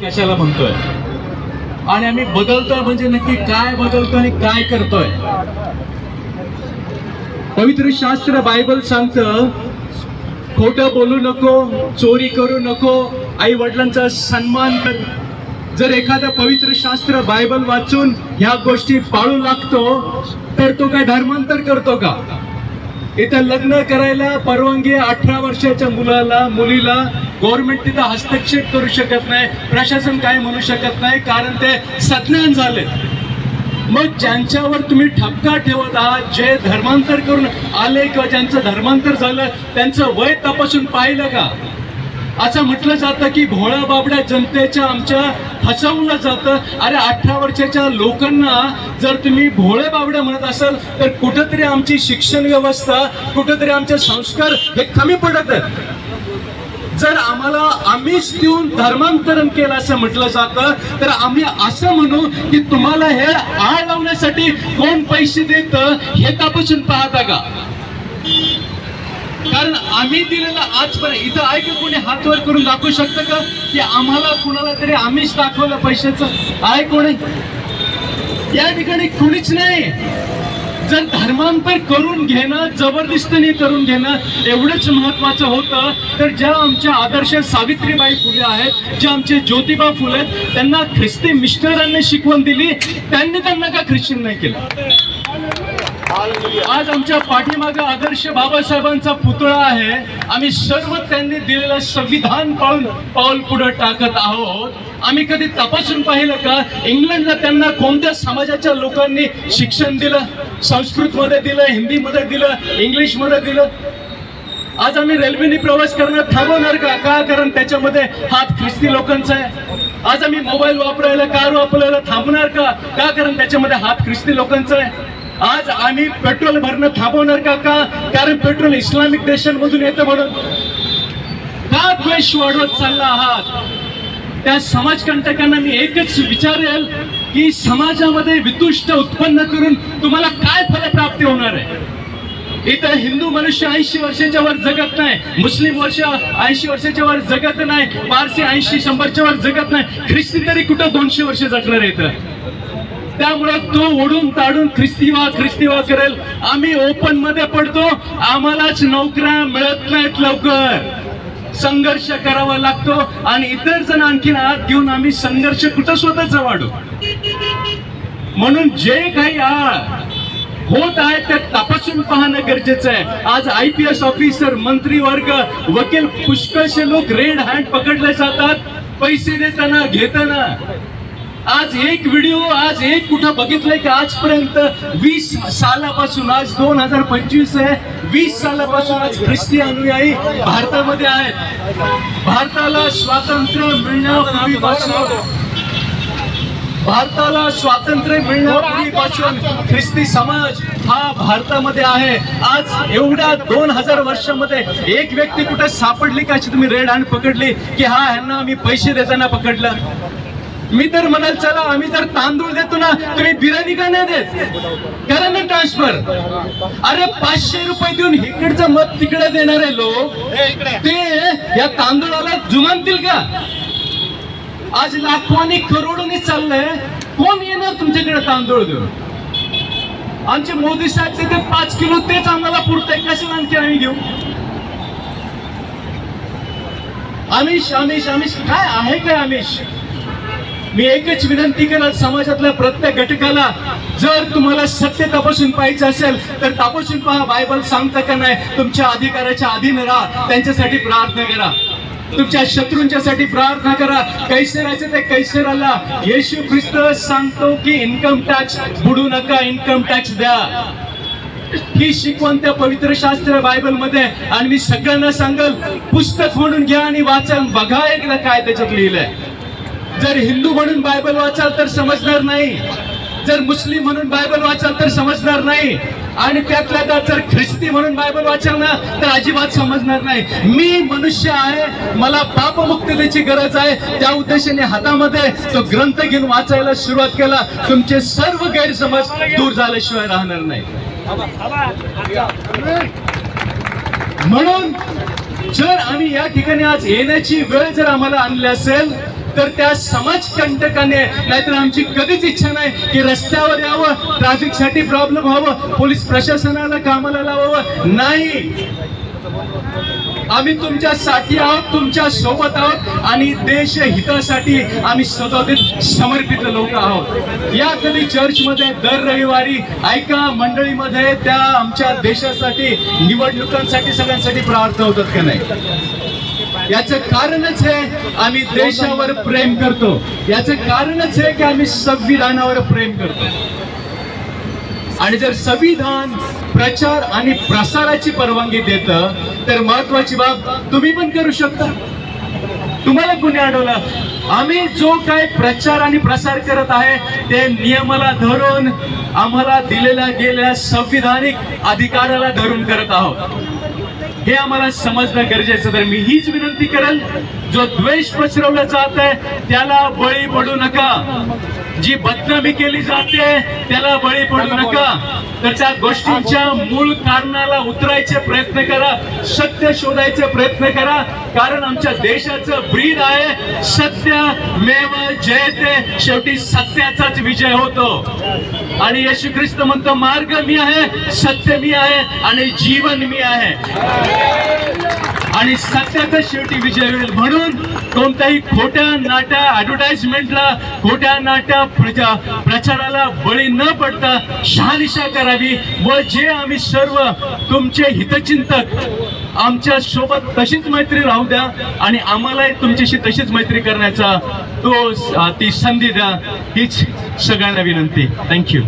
कशाला म्हणतोय आणि आम्ही बदलतोय म्हणजे नक्की काय बदलतोय आणि काय करतोय। पवित्र शास्त्र बायबल सांगतं खोटं बोलू नको, चोरी करू नको, आई वडिलांचा सन्मान कर। जर एखादा पवित्र शास्त्र बायबल वाचून ह्या गोष्टी पाळू लागतो तर तो काय धर्मांतर करतो का? इथं लग्न करायला परवानगी 18 वर्षाच्या मुलाला मुलीला गव्हर्नमेंट तिथं हस्तक्षेप करू शकत नाही, प्रशासन काय म्हणू शकत नाही, कारण ते सज्ञान झाले। मग ज्यांच्यावर तुम्ही ठपका ठेवत आहात, जे धर्मांतर करून आले किंवा ज्यांचं धर्मांतर झालं त्यांचं वय तपासून पाहिलं का? असं म्हटलं जातं की भोळा बाबड्या जनतेच्या आमच्या फसवलं जातं। अरे 18 वर्षाच्या लोकांना जर तुम्ही भोळे बाबड्या म्हणत असाल तर कुठेतरी आमची शिक्षण व्यवस्था, कुठेतरी आमचे संस्कार हे कमी पडत आहेत। जर आम्हाला आमिष देऊन धर्मांतरण केलं असं म्हटलं जातं तर आम्ही असं म्हणू की तुम्हाला हे आळ लावण्यासाठी कोण पैसे देतं हे तपासून पाहता का? कारण आम्ही दिलेलं आजपर्यंत इथं आहे की कोणी हात वर करून दाखवू शकतं का की आम्हाला कुणाला तरी आमिष दाखवलं पैशाचं? आहे कोणी? या ठिकाणी कुणीच नाही। जर धर्मांतर करून घेणं, जबरदस्तीने करून घेणं एवढंच महत्वाचं होतं तर ज्या आमच्या आदर्श सावित्रीबाई फुले आहेत, जे आमचे ज्योतिबा फुले आहेत, त्यांना ख्रिस्ती मिशनरांनी शिकवण दिली, त्यांना का ख्रिश्चन नाही केलं? आज आमच्या पाठीमागे आदर्श बाबासाहेबांचा पुतळा आहे। आम्ही सर्व त्यांनी दिलेलं संविधान पाळून पाऊल पुढे टाकत आहोत। आम्ही कधी तपासून पाहिलं का इंग्लंडला त्यांना कोणत्या समाजाच्या लोकांनी शिक्षण दिलं? संस्कृत मध्ये दिलं, हिंदी मध्ये दिलं, इंग्लिश मध्ये दिलं। आज आम्ही रेल्वेने प्रवास करणं थांबवणार का? कारण त्याच्यामध्ये हात ख्रिस्ती लोकांचा आहे। आज आम्ही मोबाईल वापरायला, कार वापरायला थांबणार का? कारण त्याच्यामध्ये हात ख्रिस्ती लोकांचा आहे। आज आम्ही पेट्रोल भरणं थांबवणार का? कारण पेट्रोल इस्लामिक देशांमधून येतं म्हणून। का द्वेष वाढवत चालला आहात? त्या समाजकंटकांना मी एकच विचारेल की समाजामध्ये वितुष्ट उत्पन्न करून तुम्हाला काय फलप्राप्ती होणार आहे? इथं हिंदू मनुष्य 80 वर्षाच्या वर जगत नाही, मुस्लिम 80 वर्षाच्या वर जगत नाही, पारसी 80-100च्या वर जगत नाही, ख्रिस्ती तरी कुठं 200 वर्ष जगणार आहे। त्यामुळे तो ओढून ताडून ख्रिस्तीवा करेल। आम्ही ओपन मध्ये पडतो, आम्हालाच नोकऱ्या मिळत नाहीत, लवकर संघर्ष करावा लागतो आणि इतर जण आणखीन हात घेऊन आम्ही संघर्ष कुठं स्वतःच वाढू। म्हणून जे काही होत आहे ते तपासून पाहणं गरजेचं आहे। आज IPS ऑफिसर, मंत्री वर्ग, वकील पुष्कळशे लोक रेड हँड पकडले जातात पैसे देताना घेताना। आज एक व्हिडिओ, आज एक कुठं बघितलंय की आजपर्यंत 20 सालापासून, आज 2025 आहे, 20 सालापासून आज ख्रिस्ती अनुयायी भारतामध्ये आहेत। भारताला स्वातंत्र्य मिळण्यापूर्वीपासून ख्रिस्ती समाज हा भारतामध्ये आहे। आज एवढ्या 2000 वर्षामध्ये एक व्यक्ती कुठे सापडली का तुम्ही रेड हँड पकडली की हा ह्यांना आम्ही पैसे देताना पकडलं? मी तर म्हणाल चला आम्ही जर तांदूळ देतो ना, तुम्ही बिर्याणी का नाही देत? करा ना ट्रान्सफर। अरे 500 रुपये देऊन इकडचं मत तिकडे देणारे लोक ते या तांदूळाला जुमानतील का? आज लाखोनी करोडोनी चाललंय, कोण येणार तुमच्याकडे तांदूळ देऊन? आमचे मोदी साहेब देते 5 किलो, तेच आम्हाला पुरतंय, कशाला आणखी आम्ही घेऊ? आमिष आमिष आमिष काय आहे? काय आमिष? मी एकच विनंती केलं समाजातल्या प्रत्येक घटकाला, जर तुम्हाला सत्य तपासून पाहिजे असेल तर तपासून पहा बायबल सांगतं का नाही, तुमच्या अधिकाराच्या अधीन राहा, त्यांच्यासाठी प्रार्थना करा, तुमच्या शत्रूंच्यासाठी प्रार्थना करा। कैसराचे ते कैसराला। येशू ख्रिस्त सांगतो की इन्कम टॅक्स बुडू नका, इन्कम टॅक्स द्या। ही शिकवण त्या पवित्र शास्त्र बायबल मध्ये। आणि मी सगळ्यांना सांगेल, पुस्तक म्हणून घ्या आणि वाचा, बघा एकदा काय त्याच्यात लिहिलंय। जर हिंदू म्हणून बायबल वाचाल तर समजणार नाही, जर मुस्लिम म्हणून बायबल वाचाल तर समजणार नाही, आणि त्यातल्या त्यात जर ख्रिस्ती म्हणून बायबल वाचाल ना तर अजिबात समजणार नाही। मी मनुष्य आहे, मला पापमुक्ततेची गरज आहे, त्या उद्देशाने हातामध्ये तो ग्रंथ घेऊन वाचायला सुरुवात केला। तुमचे सर्व गैरसमज दूर झाल्याशिवाय राहणार नाही। म्हणून जर आम्ही या ठिकाणी आज येण्याची वेळ जर आम्हाला आणली असेल तर त्या समाजकंटकाने, नाहीतर आमची कधीच इच्छा नाही की रस्त्यावर यावं, ट्रॅफिक साठी प्रॉब्लेम व्हावं, पोलीस प्रशासनाला कामाला लावावं. नाही, आम्ही तुमच्यासाठी आहोत, तुमच्या सोबत आहोत आणि देश हितासाठी आम्ही स्वतः समर्पित लोक आहोत. या कधी चर्चमध्ये दर रविवारी ऐका मंडळीमध्ये त्या आमच्या देशासाठी, निवडणुकांसाठी, सगळ्यांसाठी प्रार्थना होतात का नाही? याचं कारणच आहे आम्ही देशावर प्रेम करतो. याचं कारणच आहे की आम्ही संविधानावर प्रेम करतो. आणि जर संविधान प्रचार आणि प्रसाराची परवानगी देतं तर महत्वाची बाब तुम्ही पण करू शकता. तुम्हाला कुणी अडवलं? आम्ही जो काय प्रचार आणि प्रसार करत आहे ते नियमाला धरून, आम्हाला दिलेल्या गेलेल्या संविधानिक अधिकाराला धरून करत आहोत. हे आम्हाला समजणं गरजेचं. तर मी हीच विनंती करेल, जो द्वेष पसरवला जात आहे त्याला बळी पडू नका. जी बदनामी केली जाते त्याला बळी पडू नका. तर त्या गोष्टींच्या मूळ कारणाला उतरायचे प्रयत्न करा, सत्य शोधायचे प्रयत्न करा. कारण आमच्या देशाचं ब्रीद आहे सत्यमेव जयते. शेवटी सत्याचाच विजय होतो. आणि येशू ख्रिस्त म्हणतो, मार्ग मी आहे, सत्य मी आहे आणि जीवन मी आहे. आणि सत्याचा शेवटी विजय होईल. म्हणून कोणत्याही खोट्या नाट्या ऍडव्हर्टाइजमेंटला, खोट्या नाट्या प्रचाराला बळी न पडता शहानिशा करावी. व जे आम्ही सर्व तुमचे हितचिंतक आमच्या सोबत तशीच मैत्री राहू द्या आणि आम्हालाही तुमच्याशी तशीच मैत्री करण्याचा ती संधी द्या. हीच सगळ्यांना विनंती. थँक्यू.